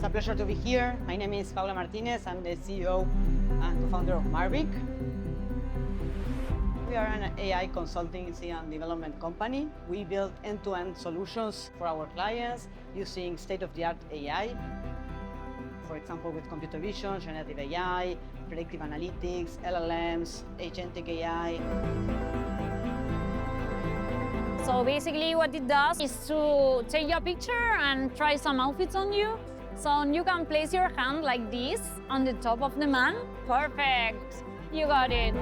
It's a pleasure to be here. My name is Paula Martinez. I'm the CEO and co-founder of Marvik. We are an AI consultancy and development company. We build end-to-end solutions for our clients using state-of-the-art AI. For example, with computer vision, generative AI, predictive analytics, LLMs, agentic AI. So basically what it does is to take your picture and try some outfits on you. So you can place your hand like this on the top of the man. Perfect, you got it.